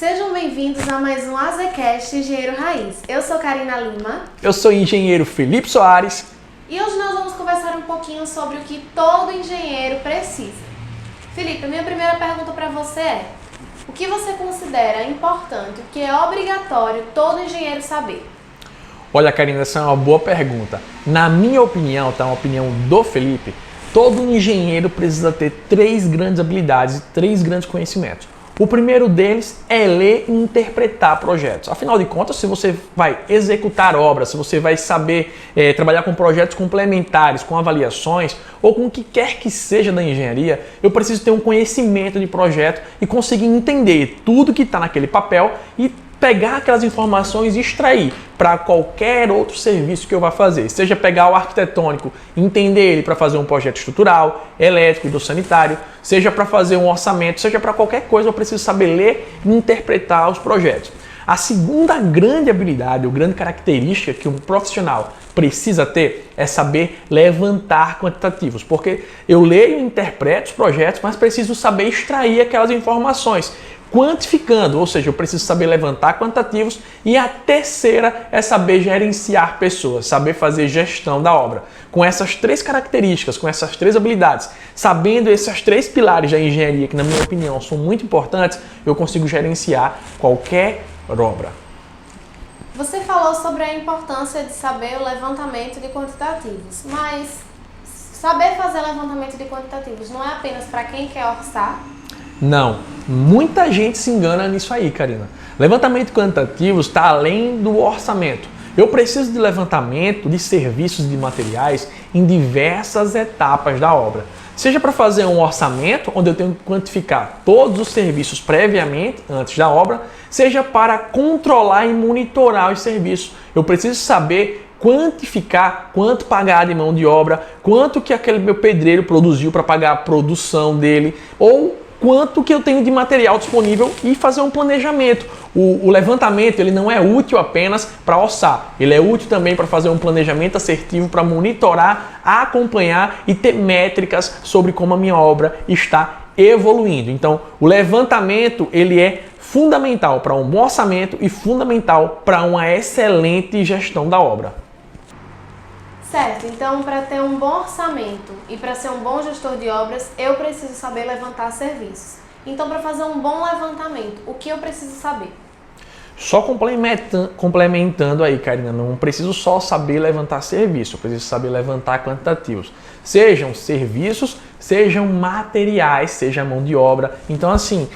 Sejam bem-vindos a mais um AZCast Engenheiro Raiz. Eu sou Karina Lima. Eu sou o engenheiro Felipe Soares. E hoje nós vamos conversar um pouquinho sobre o que todo engenheiro precisa. Felipe, a minha primeira pergunta para você é: o que você considera importante, o que é obrigatório todo engenheiro saber? Olha, Karina, essa é uma boa pergunta. Na minha opinião, tá? Uma opinião do Felipe, todo engenheiro precisa ter três grandes habilidades e três grandes conhecimentos. O primeiro deles é ler e interpretar projetos. Afinal de contas, se você vai executar obras, se você vai saber trabalhar com projetos complementares, com avaliações ou com o que quer que seja da engenharia, eu preciso ter um conhecimento de projeto e conseguir entender tudo que está naquele papel e pegar aquelas informações e extrair para qualquer outro serviço que eu vá fazer. Seja pegar o arquitetônico, entender ele para fazer um projeto estrutural, elétrico, hidrossanitário, seja para fazer um orçamento, seja para qualquer coisa, eu preciso saber ler e interpretar os projetos. A segunda grande habilidade, ou grande característica que um profissional precisa ter é saber levantar quantitativos, porque eu leio e interpreto os projetos, mas preciso saber extrair aquelas informações, quantificando, ou seja, eu preciso saber levantar quantitativos. E a terceira é saber gerenciar pessoas, saber fazer gestão da obra. Com essas três características, com essas três habilidades, sabendo esses três pilares da engenharia, que na minha opinião são muito importantes, eu consigo gerenciar qualquer obra. Você falou sobre a importância de saber o levantamento de quantitativos, mas saber fazer levantamento de quantitativos não é apenas para quem quer orçar? Não, muita gente se engana nisso aí, Karina. Levantamento quantitativo está além do orçamento. Eu preciso de levantamento de serviços e de materiais em diversas etapas da obra. Seja para fazer um orçamento, onde eu tenho que quantificar todos os serviços previamente, antes da obra, seja para controlar e monitorar os serviços. Eu preciso saber quantificar quanto pagar de mão de obra, quanto que aquele meu pedreiro produziu para pagar a produção dele, ou quanto que eu tenho de material disponível e fazer um planejamento. O levantamento ele não é útil apenas para orçar, ele é útil também para fazer um planejamento assertivo, para monitorar, acompanhar e ter métricas sobre como a minha obra está evoluindo. Então, o levantamento ele é fundamental para um bom orçamento e fundamental para uma excelente gestão da obra. Certo, então para ter um bom orçamento e para ser um bom gestor de obras, eu preciso saber levantar serviços. Então, para fazer um bom levantamento, o que eu preciso saber? Só complementando aí, Karina, não preciso só saber levantar serviço, eu preciso saber levantar quantitativos. Sejam serviços, sejam materiais, seja mão de obra. Então, assim,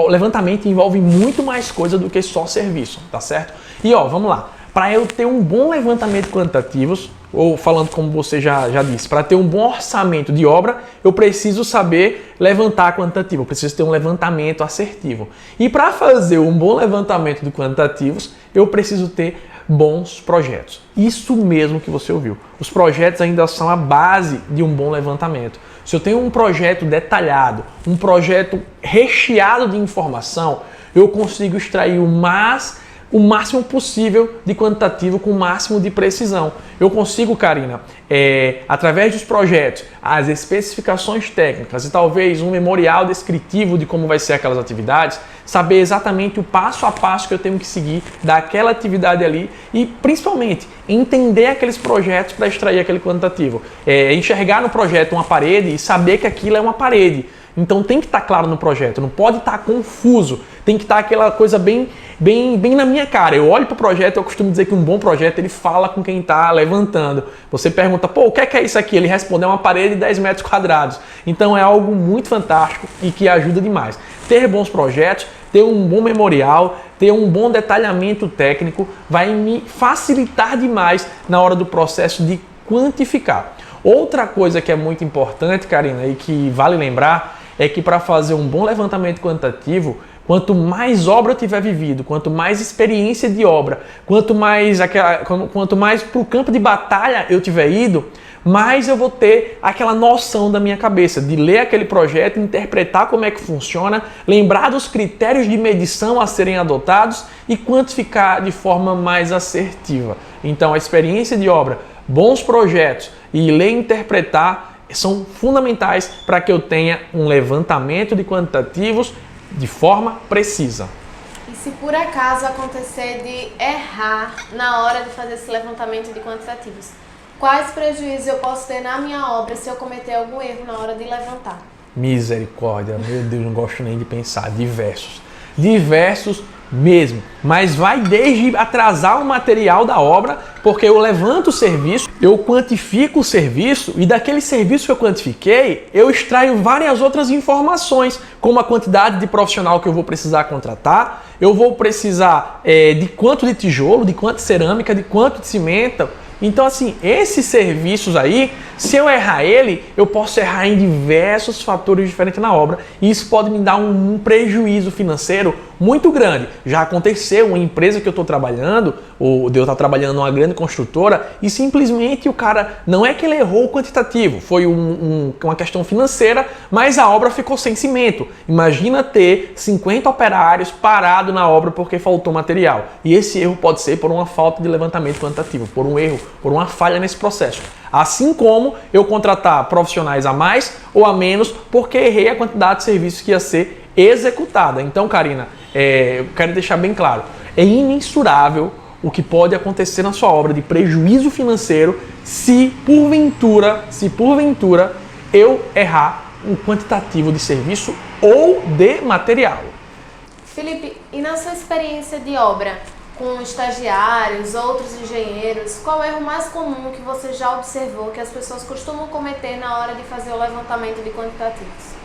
levantamento envolve muito mais coisa do que só serviço, tá certo? E ó, vamos lá. Para eu ter um bom levantamento de quantitativos, ou falando como você já disse, para ter um bom orçamento de obra, eu preciso saber levantar quantitativo, eu preciso ter um levantamento assertivo. E para fazer um bom levantamento de quantitativos, eu preciso ter bons projetos. Isso mesmo que você ouviu. Os projetos ainda são a base de um bom levantamento. Se eu tenho um projeto detalhado, um projeto recheado de informação, eu consigo extrair o máximo possível de quantitativo com o máximo de precisão. Eu consigo, Karina, através dos projetos, as especificações técnicas e talvez um memorial descritivo de como vai ser aquelas atividades, saber exatamente o passo a passo que eu tenho que seguir daquela atividade ali e, principalmente, entender aqueles projetos para extrair aquele quantitativo. Enxergar no projeto uma parede e saber que aquilo é uma parede. Então tem que estar claro no projeto, não pode estar confuso, tem que estar aquela coisa bem na minha cara. Eu olho para o projeto, eu costumo dizer que um bom projeto ele fala com quem está levantando. Você pergunta, pô, o que é isso aqui? Ele responde, é uma parede de 10 metros quadrados. Então é algo muito fantástico e que ajuda demais. Ter bons projetos, ter um bom memorial, ter um bom detalhamento técnico vai me facilitar demais na hora do processo de quantificar. Outra coisa que é muito importante, Karina, e que vale lembrar, é que para fazer um bom levantamento quantitativo, quanto mais obra eu tiver vivido, quanto mais experiência de obra, quanto mais para o campo de batalha eu tiver ido, mais eu vou ter aquela noção da minha cabeça, de ler aquele projeto, interpretar como é que funciona, lembrar dos critérios de medição a serem adotados e quantificar de forma mais assertiva. Então, a experiência de obra, bons projetos e ler e interpretar são fundamentais para que eu tenha um levantamento de quantitativos de forma precisa. E se por acaso acontecer de errar na hora de fazer esse levantamento de quantitativos, quais prejuízos eu posso ter na minha obra se eu cometer algum erro na hora de levantar? Misericórdia, meu Deus, não gosto nem de pensar. Diversos mesmo. Mas vai desde atrasar o material da obra, porque eu levanto o serviço, eu quantifico o serviço e daquele serviço que eu quantifiquei, eu extraio várias outras informações, como a quantidade de profissional que eu vou precisar contratar, eu vou precisar de quanto de tijolo, de quanto de cerâmica, de quanto de cimento. Então, assim, esses serviços aí, se eu errar ele, eu posso errar em diversos fatores diferentes na obra e isso pode me dar um prejuízo financeiro muito grande. Já aconteceu uma empresa que eu estou trabalhando, ou eu estar trabalhando numa grande construtora e simplesmente o cara, não é que ele errou o quantitativo, foi uma questão financeira, mas a obra ficou sem cimento. Imagina ter 50 operários parados na obra porque faltou material. E esse erro pode ser por uma falta de levantamento quantitativo, por um erro, por uma falha nesse processo. Assim como eu contratar profissionais a mais ou a menos porque errei a quantidade de serviços que ia ser executada. Então, Karina, eu quero deixar bem claro, é imensurável o que pode acontecer na sua obra de prejuízo financeiro se porventura eu errar o quantitativo de serviço ou de material. Felipe, e na sua experiência de obra, com estagiários, outros engenheiros, qual é o erro mais comum que você já observou que as pessoas costumam cometer na hora de fazer o levantamento de quantitativos?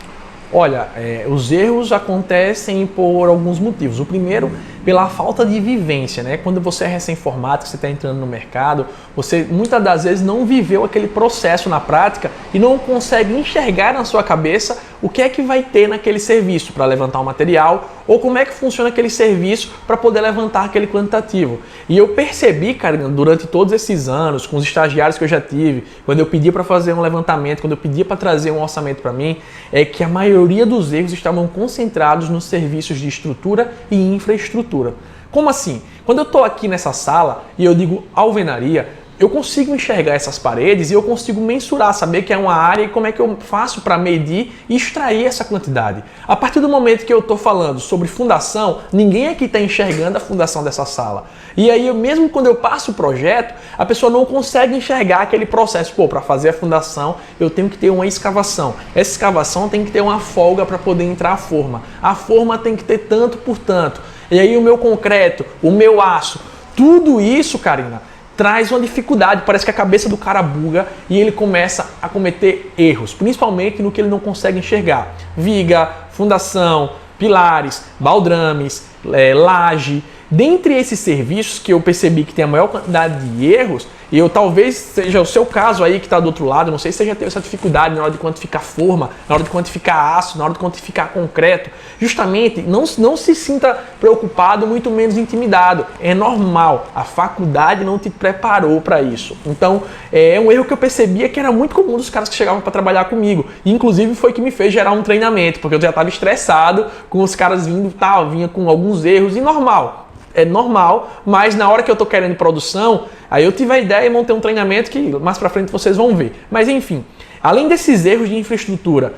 Olha, os erros acontecem por alguns motivos. O primeiro, pela falta de vivência, né? Quando você é recém-formado, você está entrando no mercado, você muitas das vezes não viveu aquele processo na prática e não consegue enxergar na sua cabeça o que é que vai ter naquele serviço para levantar o material ou como é que funciona aquele serviço para poder levantar aquele quantitativo. E eu percebi, cara, durante todos esses anos, com os estagiários que eu já tive, quando eu pedia para fazer um levantamento, quando eu pedia para trazer um orçamento para mim, é que a maioria dos erros estavam concentrados nos serviços de estrutura e infraestrutura. Como assim? Quando eu estou aqui nessa sala e eu digo alvenaria, eu consigo enxergar essas paredes e eu consigo mensurar, saber que é uma área e como é que eu faço para medir e extrair essa quantidade. A partir do momento que eu estou falando sobre fundação, ninguém aqui está enxergando a fundação dessa sala. E aí, mesmo quando eu passo o projeto, a pessoa não consegue enxergar aquele processo. Pô, para fazer a fundação, eu tenho que ter uma escavação. Essa escavação tem que ter uma folga para poder entrar a forma. A forma tem que ter tanto por tanto. E aí o meu concreto, o meu aço, tudo isso, Karina, traz uma dificuldade, parece que a cabeça do cara buga e ele começa a cometer erros, principalmente no que ele não consegue enxergar. Viga, fundação, pilares, baldrames, laje. Dentre esses serviços que eu percebi que tem a maior quantidade de erros, e eu talvez seja o seu caso aí que está do outro lado, não sei se você já teve essa dificuldade na hora de quantificar forma, na hora de quantificar aço, na hora de quantificar concreto, justamente não se sinta preocupado, muito menos intimidado. É normal, a faculdade não te preparou para isso. Então, é um erro que eu percebia que era muito comum dos caras que chegavam para trabalhar comigo. E, inclusive, foi que me fez gerar um treinamento, porque eu já estava estressado com os caras vindo, vinha com alguns erros, e normal. É normal, mas na hora que eu tô querendo produção, aí eu tive a ideia e montei um treinamento que mais pra frente vocês vão ver. Mas enfim, além desses erros de infraestrutura,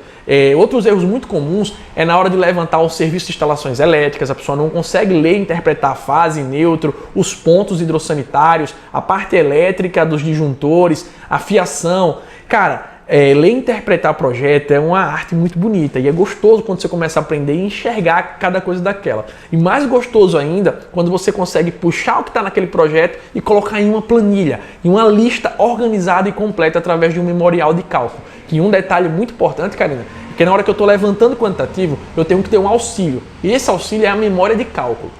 outros erros muito comuns é na hora de levantar o serviço de instalações elétricas, a pessoa não consegue ler e interpretar a fase, neutro, os pontos hidrossanitários, a parte elétrica dos disjuntores, a fiação. Cara, ler e interpretar projeto é uma arte muito bonita e é gostoso quando você começa a aprender e enxergar cada coisa daquela. E mais gostoso ainda quando você consegue puxar o que está naquele projeto e colocar em uma planilha, em uma lista organizada e completa através de um memorial de cálculo. E um detalhe muito importante, Karina, é que na hora que eu estou levantando quantitativo, eu tenho que ter um auxílio. E esse auxílio é a memória de cálculo.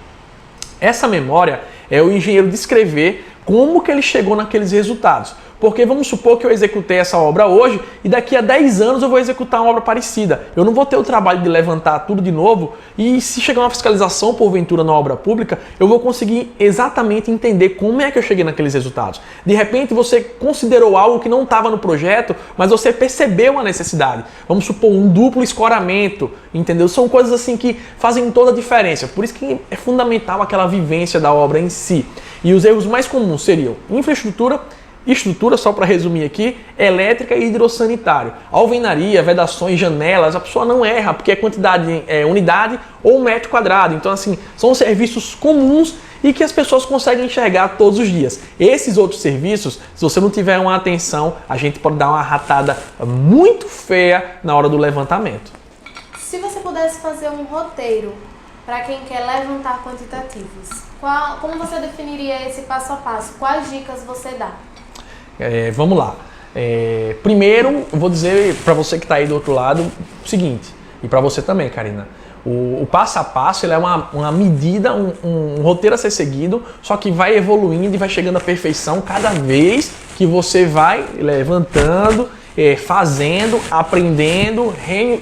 Essa memória é o engenheiro descrever como que ele chegou naqueles resultados. Porque vamos supor que eu executei essa obra hoje e daqui a 10 anos eu vou executar uma obra parecida. Eu não vou ter o trabalho de levantar tudo de novo e se chegar uma fiscalização porventura na obra pública, eu vou conseguir exatamente entender como é que eu cheguei naqueles resultados. De repente você considerou algo que não estava no projeto, mas você percebeu a necessidade. Vamos supor um duplo escoramento, entendeu? São coisas assim que fazem toda a diferença. Por isso que é fundamental aquela vivência da obra em si. E os erros mais comuns seriam infraestrutura, Estrutura, só para resumir aqui, elétrica e hidrossanitário. Alvenaria, vedações, janelas, a pessoa não erra, porque é quantidade, unidade ou metro quadrado. Então, assim, são serviços comuns e que as pessoas conseguem enxergar todos os dias. Esses outros serviços, se você não tiver uma atenção, a gente pode dar uma ratada muito feia na hora do levantamento. Se você pudesse fazer um roteiro para quem quer levantar quantitativos, como você definiria esse passo a passo? Quais dicas você dá? Vamos lá. Primeiro, eu vou dizer para você que está aí do outro lado o seguinte, e para você também, Karina. O passo a passo ele é uma medida, um roteiro a ser seguido, só que vai evoluindo e vai chegando à perfeição cada vez que você vai levantando, fazendo, aprendendo,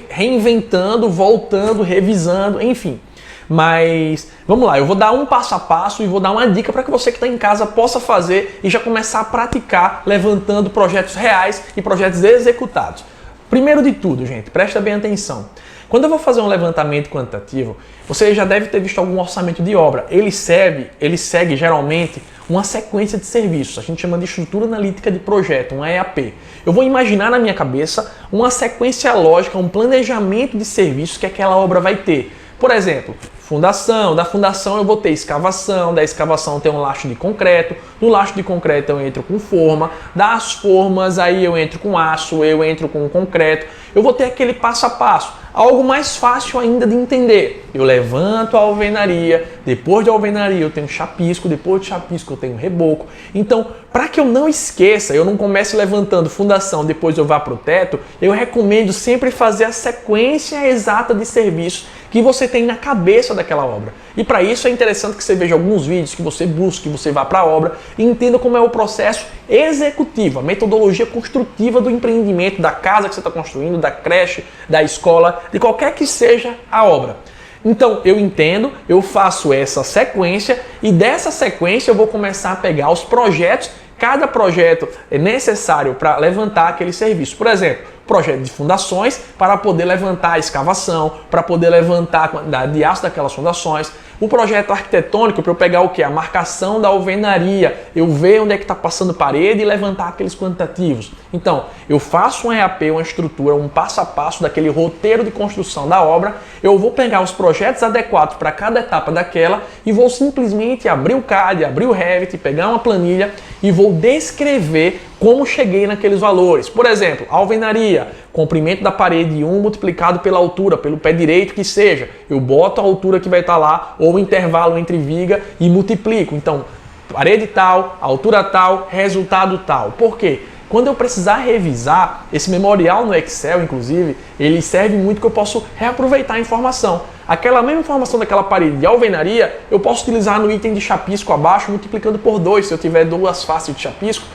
reinventando, voltando, revisando, enfim. Mas vamos lá, eu vou dar um passo a passo e vou dar uma dica para que você que está em casa possa fazer e já começar a praticar levantando projetos reais e projetos executados. Primeiro de tudo, gente, presta bem atenção. Quando eu vou fazer um levantamento quantitativo, você já deve ter visto algum orçamento de obra. Ele segue geralmente uma sequência de serviços. A gente chama de estrutura analítica de projeto, um EAP. Eu vou imaginar na minha cabeça uma sequência lógica, um planejamento de serviços que aquela obra vai ter. Por exemplo, fundação. Da fundação eu vou ter escavação, da escavação tem um lastro de concreto, no lastro de concreto eu entro com forma, das formas aí eu entro com aço, eu entro com concreto. Eu vou ter aquele passo a passo, algo mais fácil ainda de entender. Eu levanto a alvenaria, depois de alvenaria eu tenho chapisco, depois de chapisco eu tenho reboco. Então, para que eu não esqueça, eu não comece levantando fundação, depois eu vá para o teto, eu recomendo sempre fazer a sequência exata de serviços que você tem na cabeça daquela obra. E para isso é interessante que você veja alguns vídeos, que você busque, que você vá para a obra e entenda como é o processo executivo, a metodologia construtiva do empreendimento, da casa que você está construindo, da creche, da escola, de qualquer que seja a obra. Então eu entendo, eu faço essa sequência e dessa sequência eu vou começar a pegar os projetos. Cada projeto é necessário para levantar aquele serviço. Por exemplo, projeto de fundações para poder levantar a escavação, para poder levantar a quantidade de aço daquelas fundações. O projeto arquitetônico para eu pegar o que? A marcação da alvenaria, eu ver onde é que está passando parede e levantar aqueles quantitativos. Então, eu faço um EAP, uma estrutura, um passo a passo daquele roteiro de construção da obra, eu vou pegar os projetos adequados para cada etapa daquela e vou simplesmente abrir o CAD, abrir o Revit, pegar uma planilha e vou descrever como cheguei naqueles valores. Por exemplo, alvenaria, comprimento da parede 1 multiplicado pela altura, pelo pé direito que seja. Eu boto a altura que vai estar lá, ou o intervalo entre viga e multiplico. Então, parede tal, altura tal, resultado tal. Por quê? Quando eu precisar revisar, esse memorial no Excel, inclusive, ele serve muito que eu posso reaproveitar a informação. Aquela mesma informação daquela parede de alvenaria, eu posso utilizar no item de chapisco abaixo, multiplicando por 2, se eu tiver duas faces de chapisco,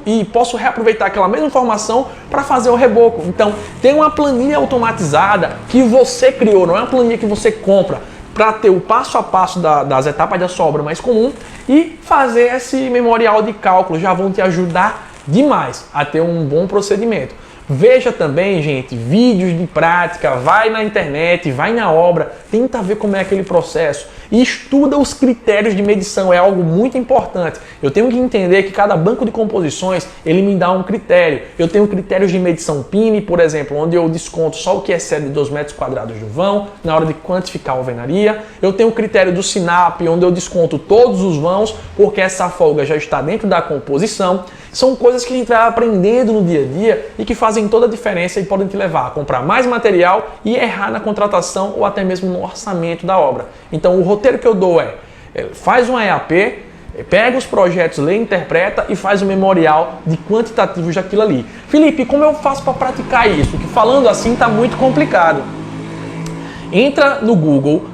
e posso reaproveitar aquela mesma informação para fazer o reboco. Então, tem uma planilha automatizada que você criou, não é uma planilha que você compra, para ter o passo a passo das etapas da sua obra mais comum e fazer esse memorial de cálculo. Já vão te ajudar demais a ter um bom procedimento. Veja também, gente, vídeos de prática, vai na internet, vai na obra, tenta ver como é aquele processo e estuda os critérios de medição, é algo muito importante. Eu tenho que entender que cada banco de composições, ele me dá um critério. Eu tenho critérios de medição PIN, por exemplo, onde eu desconto só o que excede 2 metros quadrados do vão, na hora de quantificar a alvenaria. Eu tenho o critério do SINAP, onde eu desconto todos os vãos, porque essa folga já está dentro da composição. São coisas que a gente vai aprendendo no dia a dia e que fazem toda a diferença e podem te levar a comprar mais material e errar na contratação ou até mesmo no orçamento da obra. Então o roteiro que eu dou faz um EAP, pega os projetos, lê, interpreta e faz um memorial de quantitativos daquilo ali. Felipe, como eu faço para praticar isso? Que falando assim está muito complicado. Entra no Google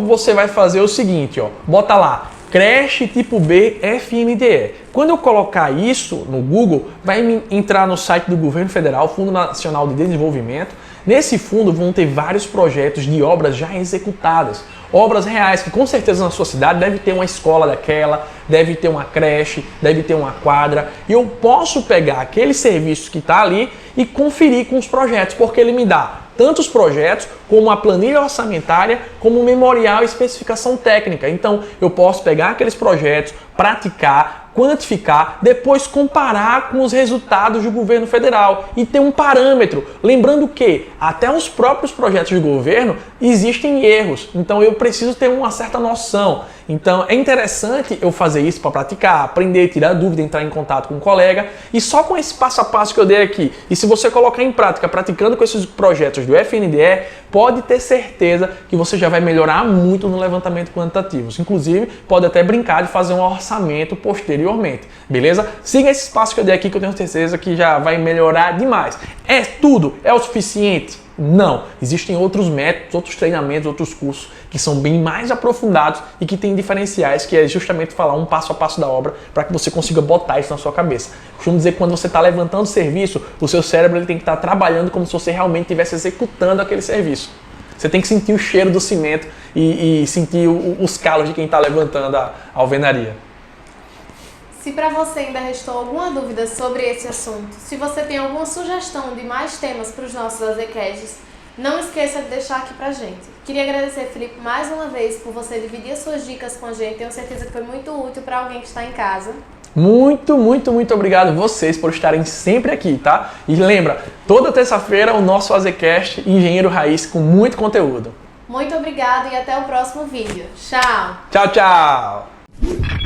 você vai fazer o seguinte, bota lá, creche tipo B FNDE. Quando eu colocar isso no Google, vai entrar no site do Governo Federal, Fundo Nacional de Desenvolvimento. Nesse fundo vão ter vários projetos de obras já executadas. Obras reais, que com certeza na sua cidade deve ter uma escola daquela, deve ter uma creche, deve ter uma quadra. E eu posso pegar aquele serviço que está ali e conferir com os projetos, porque ele me dá tanto os projetos, como a planilha orçamentária, como o memorial e especificação técnica. Então, eu posso pegar aqueles projetos, praticar, quantificar, depois comparar com os resultados do governo federal e ter um parâmetro. Lembrando que até os próprios projetos de governo existem erros, então eu preciso ter uma certa noção. Então é interessante eu fazer isso para praticar, aprender, tirar dúvida, entrar em contato com um colega, e só com esse passo a passo que eu dei aqui, e se você colocar em prática, praticando com esses projetos do FNDE, pode ter certeza que você já vai melhorar muito no levantamento quantitativo. Inclusive, pode até brincar de fazer um orçamento posteriormente, beleza? Siga esses passos que eu dei aqui, que eu tenho certeza que já vai melhorar demais. É tudo? É o suficiente? Não. Existem outros métodos, outros treinamentos, outros cursos que são bem mais aprofundados e que têm diferenciais, que é justamente falar um passo a passo da obra para que você consiga botar isso na sua cabeça. Costumo dizer que quando você está levantando serviço, o seu cérebro ele tem que estar trabalhando como se você realmente estivesse executando aquele serviço. Você tem que sentir o cheiro do cimento e sentir os calos de quem está levantando a alvenaria. Se para você ainda restou alguma dúvida sobre esse assunto, se você tem alguma sugestão de mais temas para os nossos AZCasts, não esqueça de deixar aqui pra gente. Queria agradecer, Felipe, mais uma vez por você dividir as suas dicas com a gente. Tenho certeza que foi muito útil para alguém que está em casa. Muito obrigado vocês por estarem sempre aqui, tá? E lembra, toda terça-feira o nosso AZCast Engenheiro Raiz com muito conteúdo. Muito obrigado e até o próximo vídeo. Tchau! Tchau!